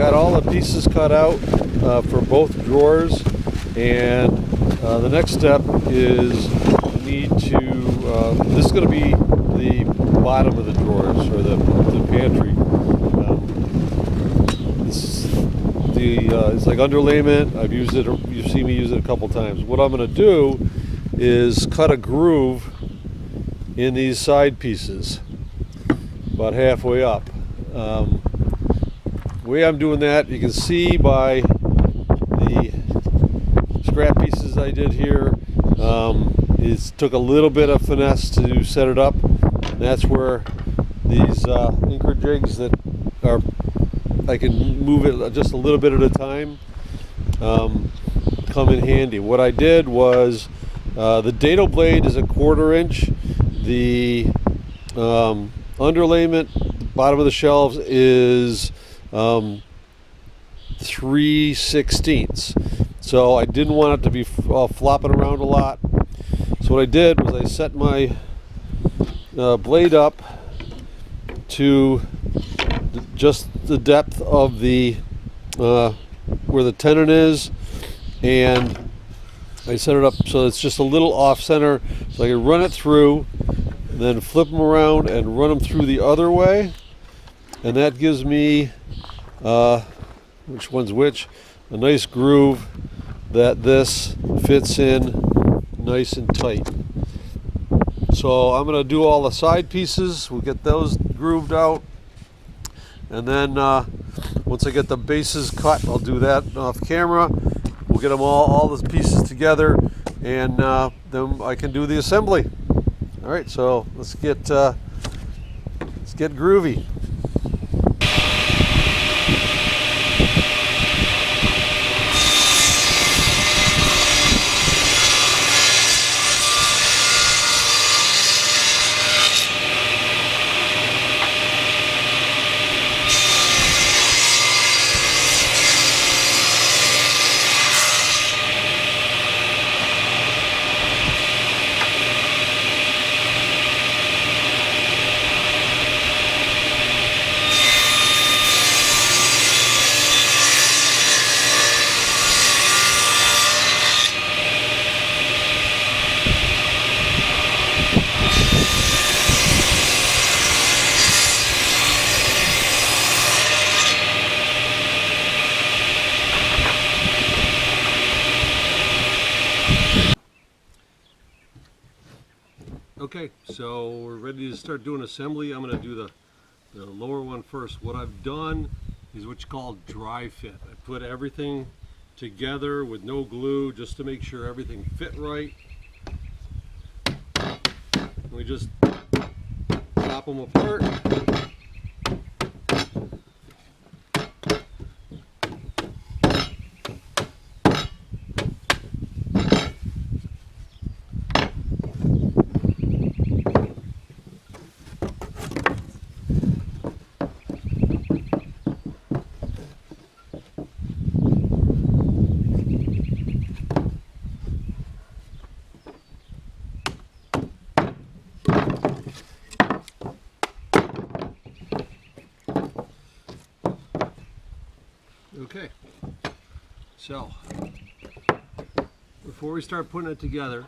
got all the pieces cut out for both drawers, and the next step is need to, this is going to be the bottom of the drawers, or the pantry. It's like underlayment. I've used it, you've seen me use it a couple times. What I'm going to do is cut a groove in these side pieces about halfway up. The way I'm doing that, you can see by the scrap pieces I did here, it took a little bit of finesse to set it up. And that's where these anchor jigs that are, I can move it just a little bit at a time, come in handy. What I did was, the dado blade is a 1/4 inch. The underlayment, bottom of the shelves, is 3/16. So I didn't want it to be flopping around a lot. So what I did was I set my blade up to just the depth of the where the tenon is, and I set it up so it's just a little off center, so I can run it through, then flip them around and run them through the other way, and that gives me which one's which, a nice groove that this fits in nice and tight. So I'm going to do all the side pieces. We'll get those grooved out, and then once I get the bases cut, I'll do that off camera. We'll get them all the pieces together, and then I can do the assembly. All right, so let's get groovy. Okay, so we're ready to start doing assembly. I'm going to do the lower one first. What I've done is what you call dry fit. I put everything together with no glue just to make sure everything fit right. And we just pop them apart. Okay, so before we start putting it together,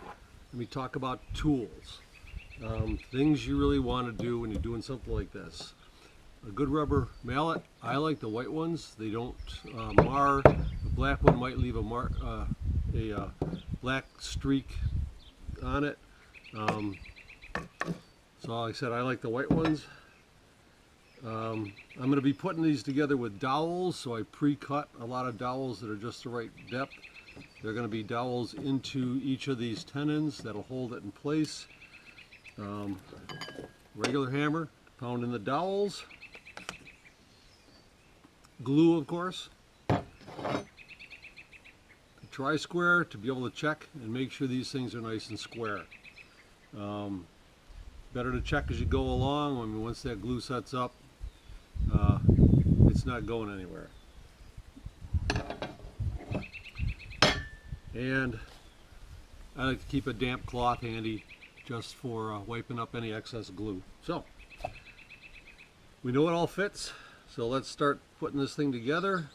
let me talk about tools. Things you really want to do when you're doing something like this. A good rubber mallet. I like the white ones. They don't mar. The black one might leave a black streak on it. So like I said, I like the white ones. I'm going to be putting these together with dowels, so I pre-cut a lot of dowels that are just the right depth. They're going to be dowels into each of these tenons that'll hold it in place. Regular hammer, pound in the dowels. Glue, of course. A tri-square to be able to check and make sure these things are nice and square. Better to check as you go along. I mean, once that glue sets up, it's not going anywhere. And I like to keep a damp cloth handy just for wiping up any excess glue. So we know it all fits, So let's start putting this thing together.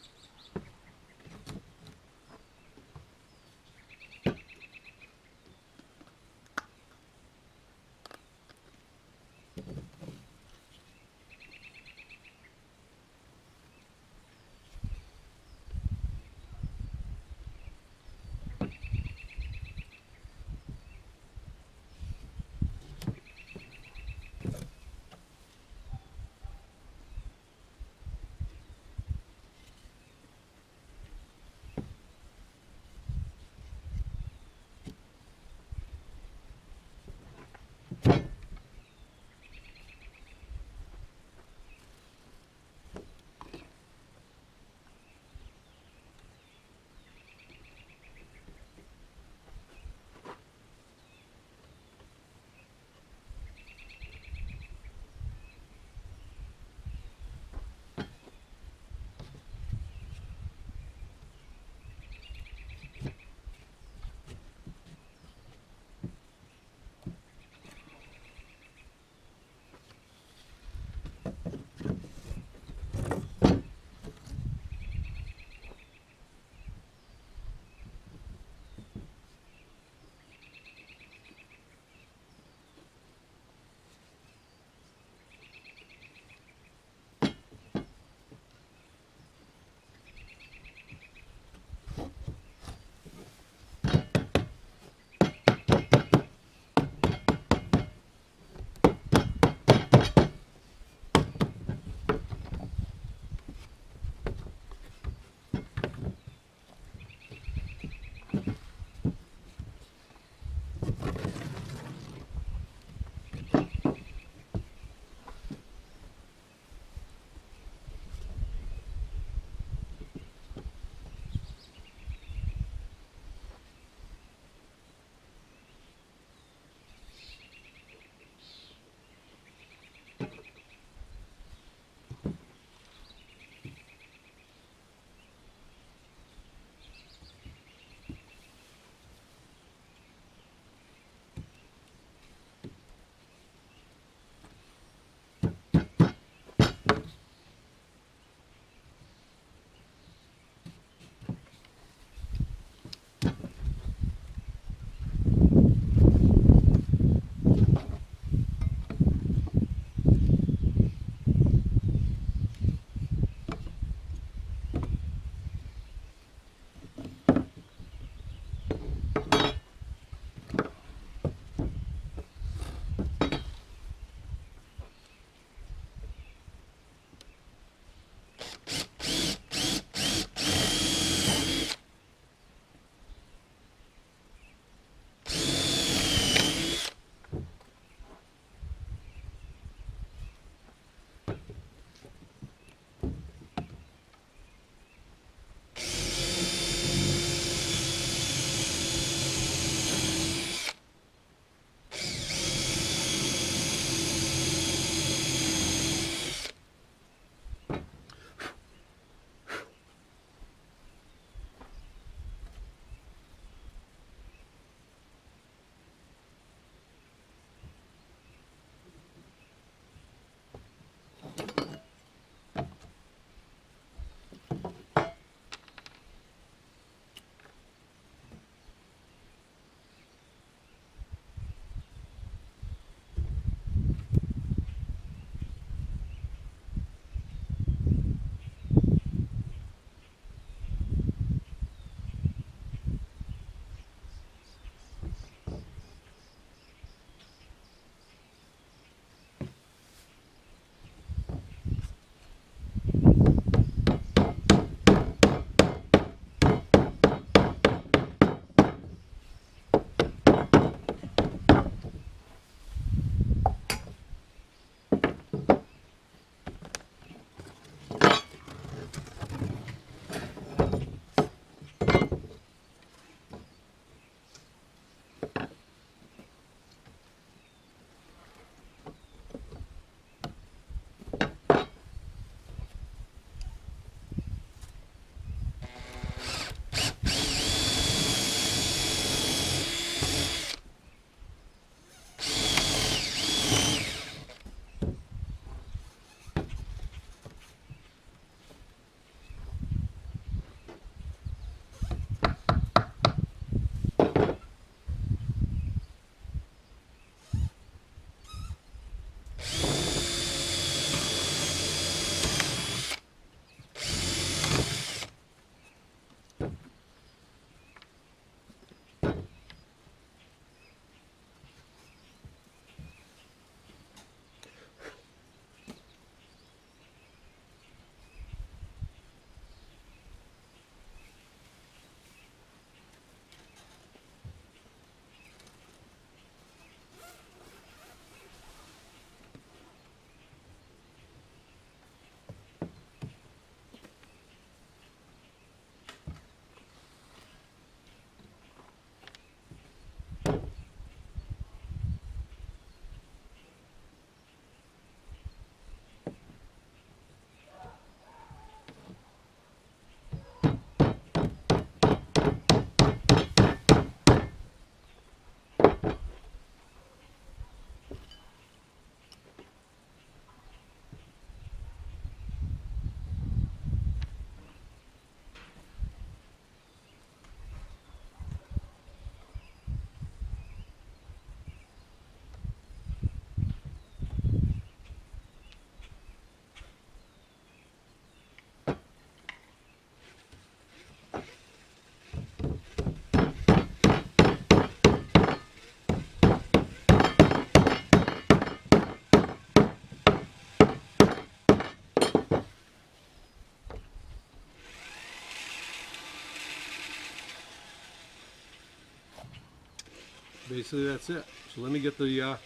basically that's it. So let me get the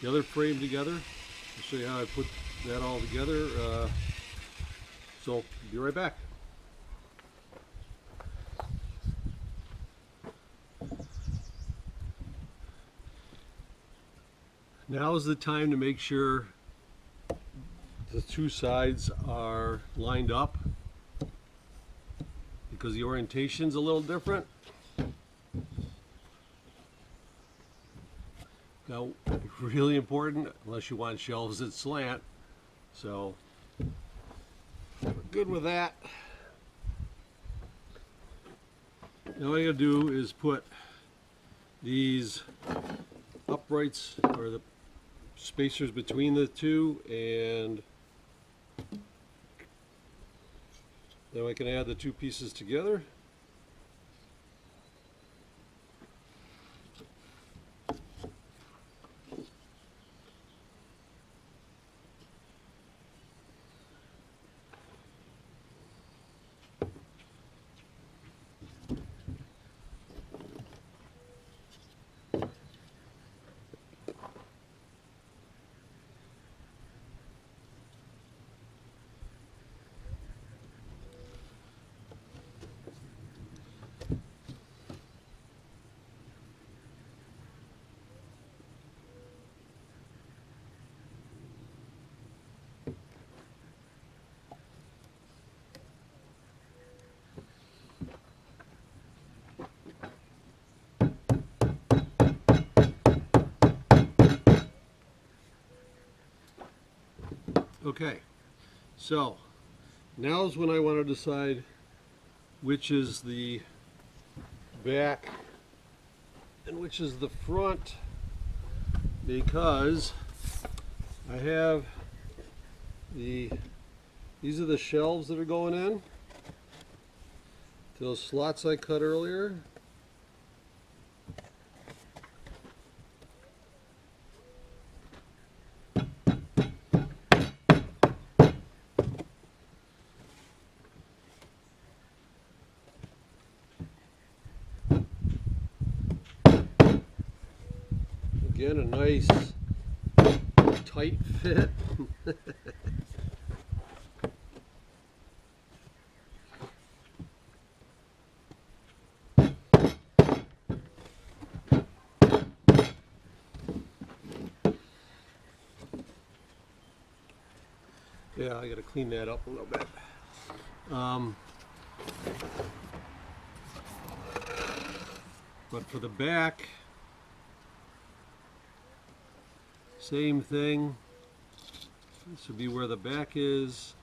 other frame together. I'll show you how I put that all together. So be right back. Now is the time to make sure the two sides are lined up, because the orientation's a little different. Now, really important, unless you want shelves that slant. So we're good with that. Now what I gotta do is put these uprights, or the spacers between the two, and then I can add the two pieces together. Okay, so now is when I want to decide which is the back and which is the front, because I have these are the shelves that are going in, those slots I cut earlier. Again, a nice tight fit. Yeah, I gotta clean that up a little bit. But for the back, same thing. This would be where the back is.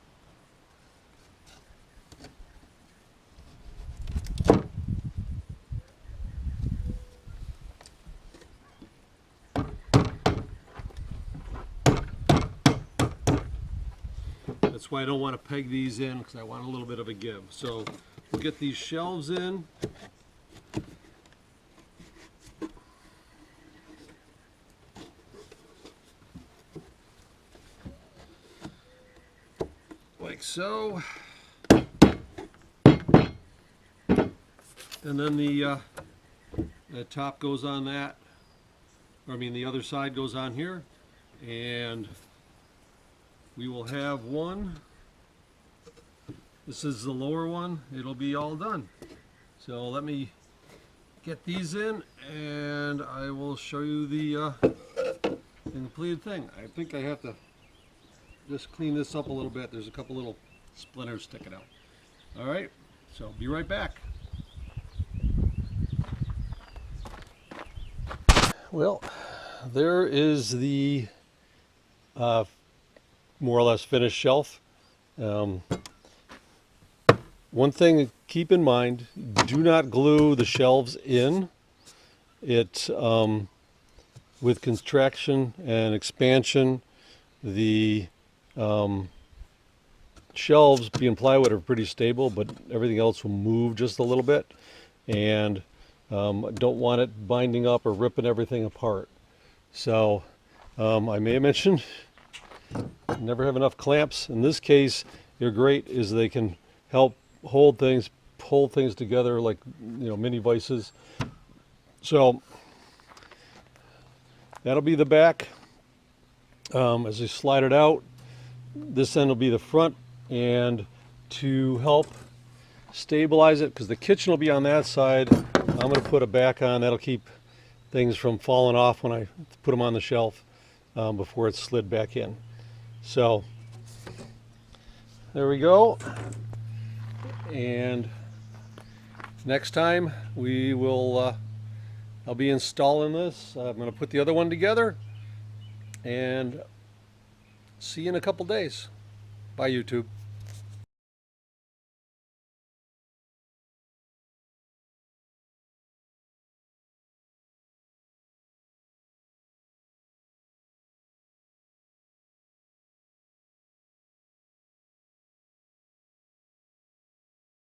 That's why I don't want to peg these in, because I want a little bit of a give. So we'll get these shelves in. Like so. And then the top goes on that, or I mean the other side goes on here, and we will have one. This is the lower one. It'll be all done. So let me get these in, and I will show you the completed thing. I think I have to just clean this up a little bit. There's a couple little splinters sticking out. All right, so be right back. Well, there is the more or less finished shelf. One thing to keep in mind, do not glue the shelves in. It with contraction and expansion, the shelves being plywood are pretty stable, but everything else will move just a little bit, and don't want it binding up or ripping everything apart. So I may have mentioned never have enough clamps. In this case, they're great, is they can help hold things, pull things together like, you know, mini vices. So That'll be the back. As I slide it out, this end will be the front, and to help stabilize it, because the kitchen will be on that side, I'm going to put a back on that'll keep things from falling off when I put them on the shelf before it's slid back in. So there we go. And next time we will I'll be installing this. I'm going to put the other one together, and see you in a couple days. Bye, YouTube.